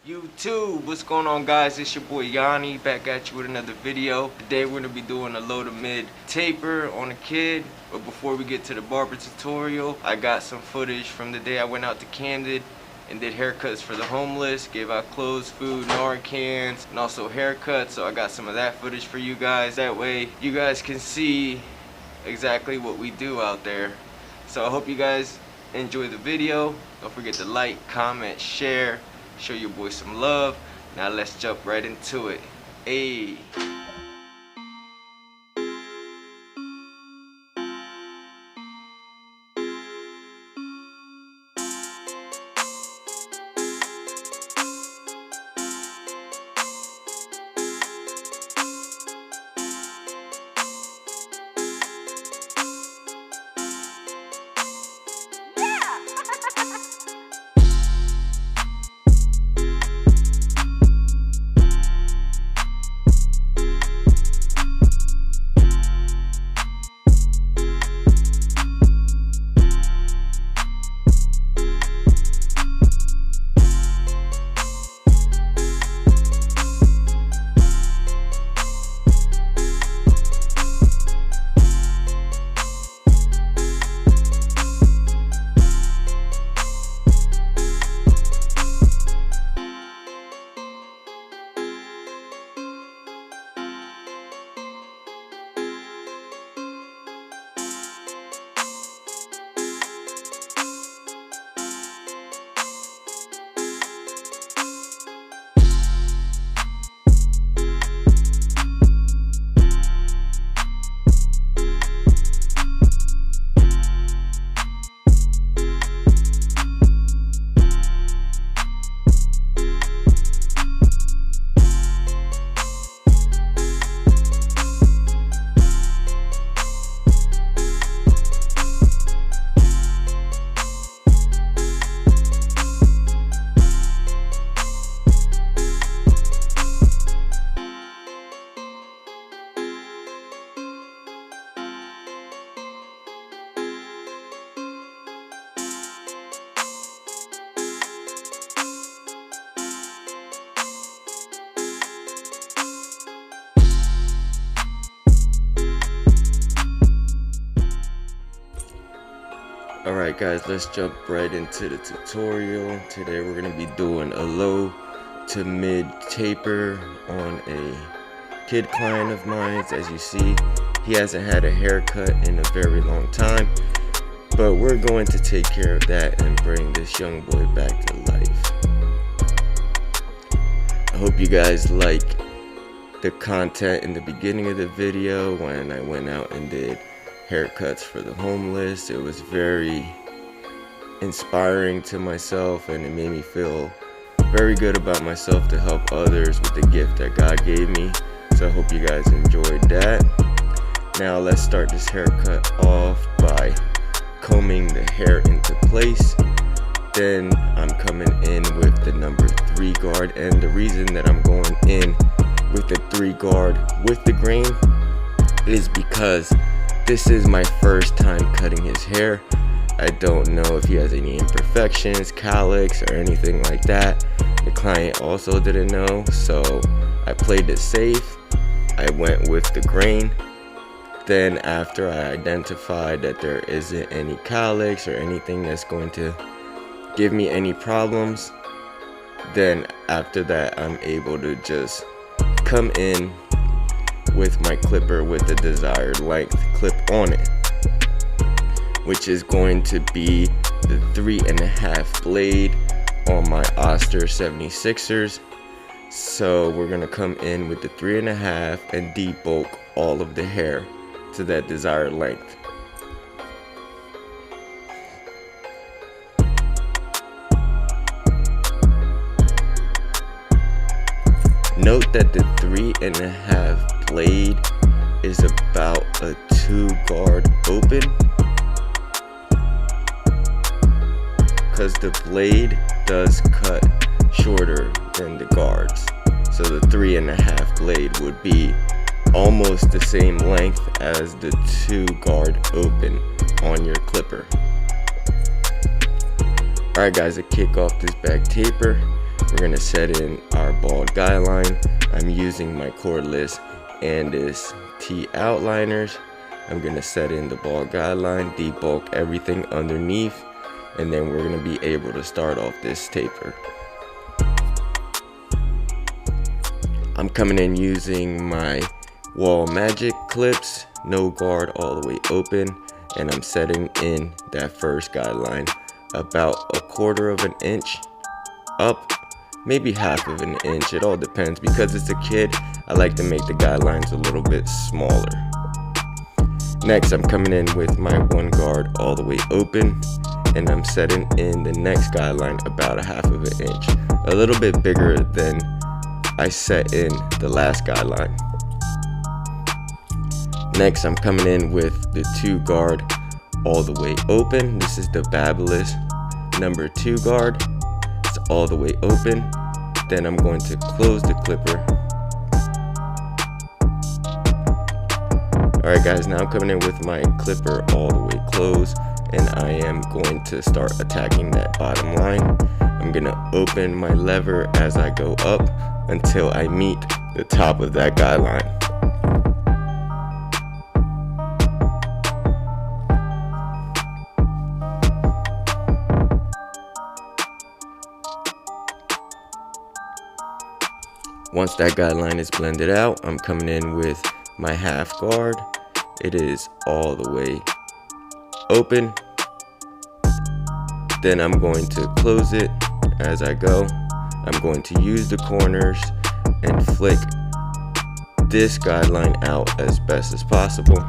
YouTube, what's going on, guys? It's your boy Yanni back at you with another video. Today we're gonna be doing a low to mid taper on a kid, but before we get to the barber tutorial, I got some footage from the day I went out to Camden and did haircuts for the homeless, gave out clothes, food, Narcans, and also haircuts. So I got some of that footage for you guys, that way you guys can see exactly what we do out there. So I hope you guys enjoy the video. Don't forget to like, comment, share, show your boy some love. Now let's jump right into it. Ayy. Alright guys, let's jump right into the tutorial. Today we're going to be doing a low to mid taper on a kid client of mine. As you see, he hasn't had a haircut in a very long time, but we're going to take care of that and bring this young boy back to life. I hope you guys like the content in the beginning of the video when I went out and did haircuts for the homeless. It was very inspiring to myself, and it made me feel very good about myself to help others with the gift that God gave me. So I hope you guys enjoyed that. Now let's start this haircut off by combing the hair into place. Then I'm coming in with the number 3 guard, and the reason that I'm going in with the 3 guard with the grain is because this is my first time cutting his hair. I don't know if he has any imperfections, cowlicks, or anything like that. The client also didn't know, so I played it safe. I went with the grain. Then after I identified that there isn't any cowlicks or anything that's going to give me any problems, then after that I'm able to just come in with my clipper with the desired length clip on it, which is going to be the 3.5 blade on my Oster 76ers. So we're gonna come in with the 3.5 and debulk all of the hair to that desired length. Note that the 3.5 blade is about a 2 guard open, because the blade does cut shorter than the guards. So the 3.5 blade would be almost the same length as the 2 guard open on your clipper. Alright guys, to kick off this back taper, we're gonna set in our bald guideline. I'm using my cordless and this T outliners. I'm gonna set in the bald guideline, debulk everything underneath, and then we're gonna be able to start off this taper. I'm coming in using my Wahl magic clips, no guard all the way open, and I'm setting in that first guideline about 1/4 of an inch up, maybe 1/2 of an inch. It all depends. Because it's a kid, I like to make the guidelines a little bit smaller. Next, I'm coming in with my 1 guard all the way open, and I'm setting in the next guideline about 1/2 of an inch, a little bit bigger than I set in the last guideline. Next, I'm coming in with the 2 guard all the way open. This is the Babyliss number 2 guard. It's all the way open. Then I'm going to close the clipper. Alright guys, now I'm coming in with my clipper all the way closed, and I am going to start attacking that bottom line. I'm gonna open my lever as I go up until I meet the top of that guideline. Once that guideline is blended out, I'm coming in with my 1/2 guard. It is all the way open. Then I'm going to close it as I go. I'm going to use the corners and flick this guideline out as best as possible.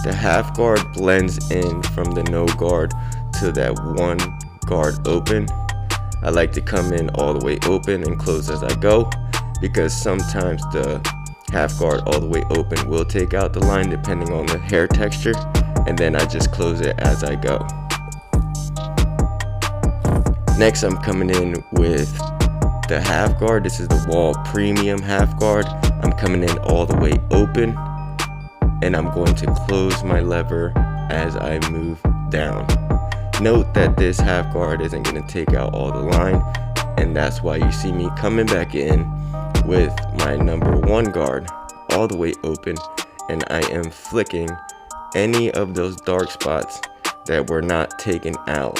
The 1/2 guard blends in from the no guard to that 1 guard open. I like to come in all the way open and close as I go, because sometimes the 1/2 guard all the way open will take out the line depending on the hair texture, and then I just close it as I go. Next, I'm coming in with the 1/2 guard. This is the Wahl premium 1/2 guard. I'm coming in all the way open, and I'm going to close my lever as I move down. Note that this 1/2 guard isn't going to take out all the line, and that's why you see me coming back in with my number 1 guard all the way open, and I am flicking any of those dark spots that were not taken out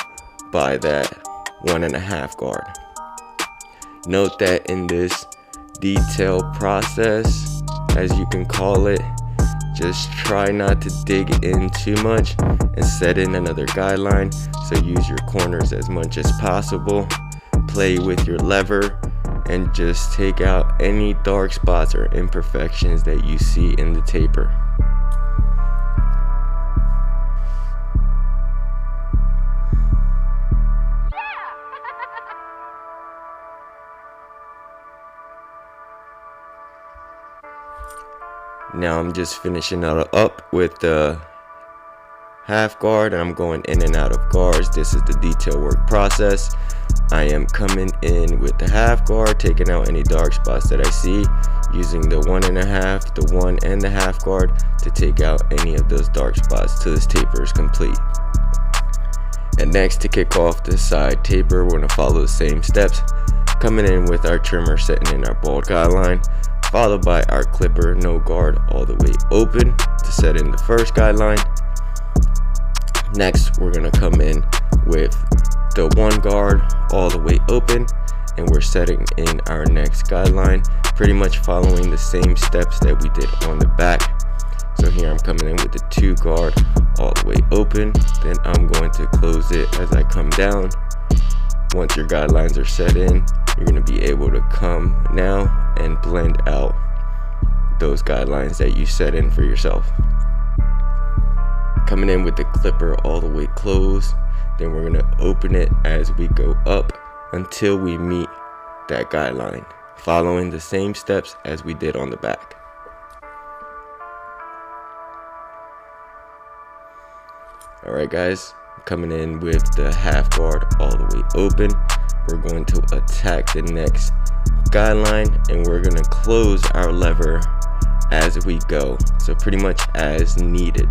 by that 1.5 guard. Note that in this detail process, as you can call it, just try not to dig in too much and set in another guideline. So use your corners as much as possible. Play with your lever and just take out any dark spots or imperfections that you see in the taper. Now I'm just finishing up with the 1/2 guard, and I'm going in and out of guards. This is the detail work process. I am coming in with the 1/2 guard, taking out any dark spots that I see, using the 1.5, the 1 and the 1/2 guard to take out any of those dark spots till this taper is complete. And next, to kick off the side taper, we're going to follow the same steps, coming in with our trimmer, setting in our bald guideline, followed by our clipper no guard all the way open to set in the first guideline. Next, we're going to come in with the 1 guard all the way open, and we're setting in our next guideline, pretty much following the same steps that we did on the back. So here I'm coming in with the 2 guard all the way open, then I'm going to close it as I come down. Once your guidelines are set in, you're going to be able to come now and blend out those guidelines that you set in for yourself. Coming in with the clipper all the way closed, then we're going to open it as we go up until we meet that guideline, following the same steps as we did on the back. Alright guys, coming in with the 1/2 guard all the way open. We're going to attack the next guideline, and we're going to close our lever as we go, so pretty much as needed.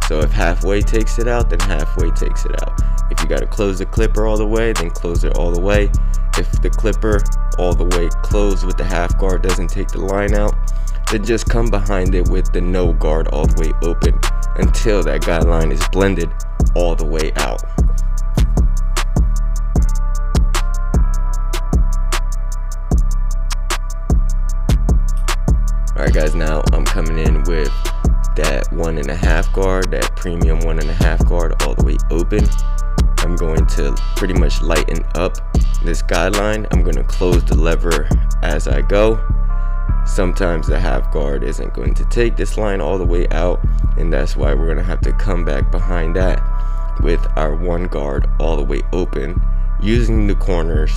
So if halfway takes it out, then halfway takes it out. If you got to close the clipper all the way, then close it all the way. If the clipper all the way closed with the half guard doesn't take the line out, then just come behind it with the no guard all the way open until that guideline is blended all the way out. Alright guys, now I'm coming in with that 1.5 guard, that premium 1.5 guard all the way open. I'm going to pretty much lighten up this guideline. I'm going to close the lever as I go. Sometimes the half guard isn't going to take this line all the way out, and that's why we're going to have to come back behind that with our 1 guard all the way open using the corners,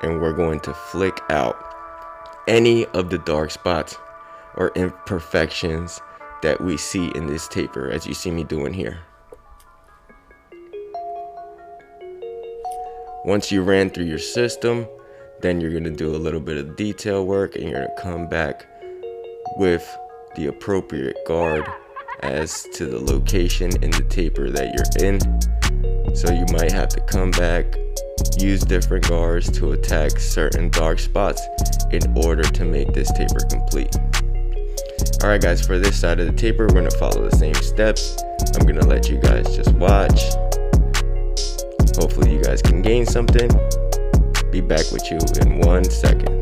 and we're going to flick out any of the dark spots or imperfections that we see in this taper, as you see me doing here. Once you ran through your system, then you're going to do a little bit of detail work, and you're going to come back with the appropriate guard as to the location in the taper that you're in. So you might have to come back, use different guards to attack certain dark spots in order to make this taper complete. Alright guys, for this side of the taper, we're going to follow the same steps. I'm going to let you guys just watch. Hopefully you guys can gain something. Be back with you in 1 second.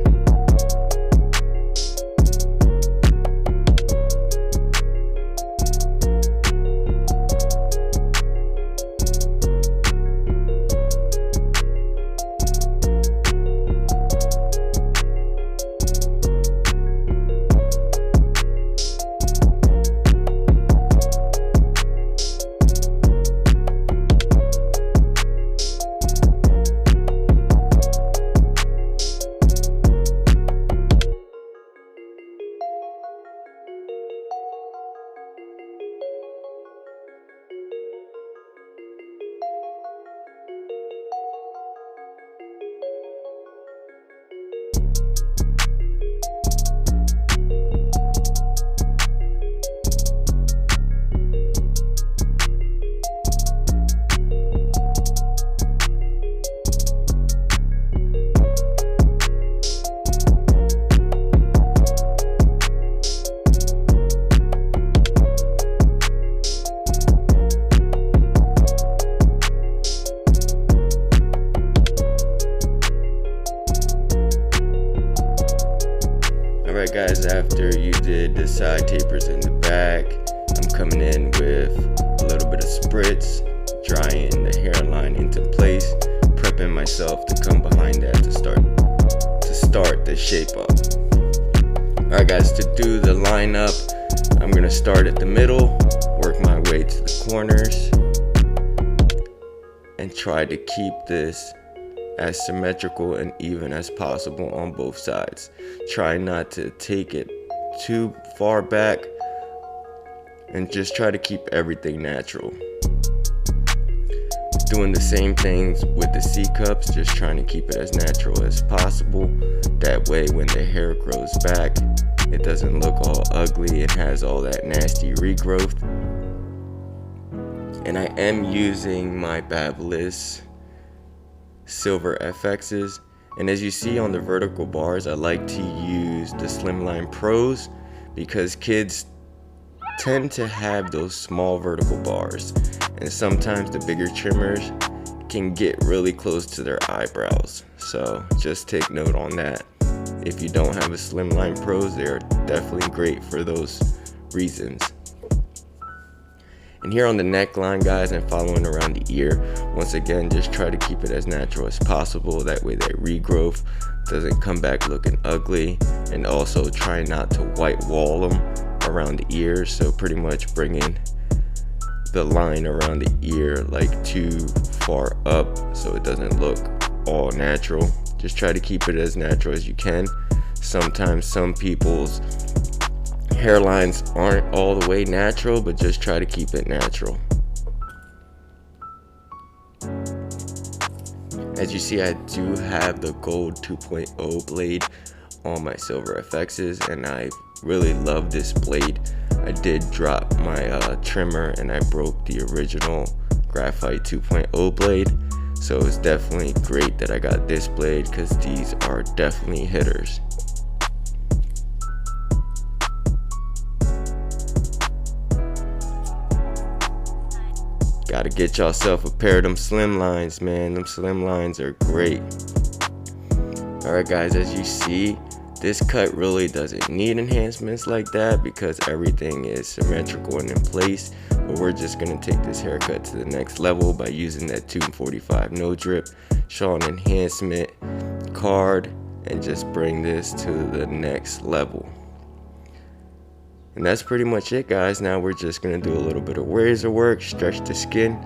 Alright guys, after you did the side tapers in the back, I'm coming in with a little bit of spritz, drying the hairline into place, prepping myself to come behind that to start the shape up. Alright guys, to do the line up, I'm going to start at the middle, work my way to the corners, and try to keep this as symmetrical and even as possible on both sides. Try not to take it too far back, and just try to keep everything natural. Doing the same things with the C cups, just trying to keep it as natural as possible. That way when the hair grows back, it doesn't look all ugly and has all that nasty regrowth. And I am using my Babyliss silver FXs, and as you see on the vertical bars, I like to use the Slimline Pros because kids tend to have those small vertical bars, and sometimes the bigger trimmers can get really close to their eyebrows. So just take note on that. If you don't have a Slimline Pros, they are definitely great for those reasons. And here on the neckline, guys, and following around the ear, once again, just try to keep it as natural as possible. That way that regrowth doesn't come back looking ugly. And also try not to white wall them around the ears. So pretty much bringing the line around the ear like too far up so it doesn't look all natural. Just try to keep it as natural as you can. Sometimes some people's hairlines aren't all the way natural, but just try to keep it natural. As you see, I do have the gold 2.0 blade on my silver FXs, and I really love this blade. I did drop my trimmer, and I broke the original graphite 2.0 blade. So it's definitely great that I got this blade because these are definitely hitters. Gotta get yourself a pair of them slim lines, man. Them slim lines are great. Alright guys, as you see, this cut really doesn't need enhancements like that because everything is symmetrical and in place. But we're just gonna take this haircut to the next level by using that 245 no drip, Jawn enhancement card, and just bring this to the next level. And that's pretty much it, guys. Now we're just gonna do a little bit of razor work, stretch the skin,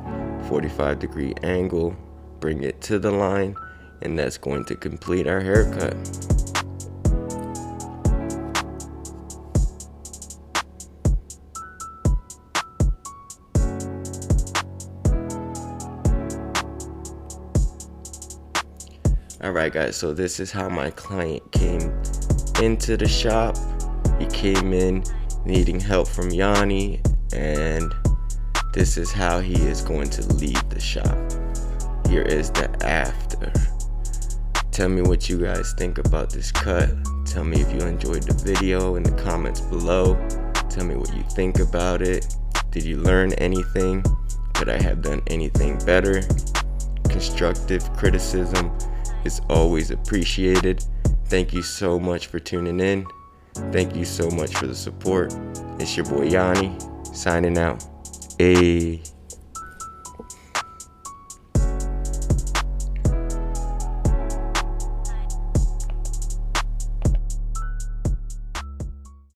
45-degree angle, bring it to the line, and that's going to complete our haircut. Alright guys, so this is how my client came into the shop. He came in needing help from Yanni, and this is how he is going to leave the shop. Here is the after. Tell me what you guys think about this cut. Tell me if you enjoyed the video in the comments below. Tell me what you think about it. Did you learn anything? Could I have done anything better? Constructive criticism is always appreciated. Thank you so much for tuning in. Thank you so much for the support. It's your boy Yanni, signing out. Ayy.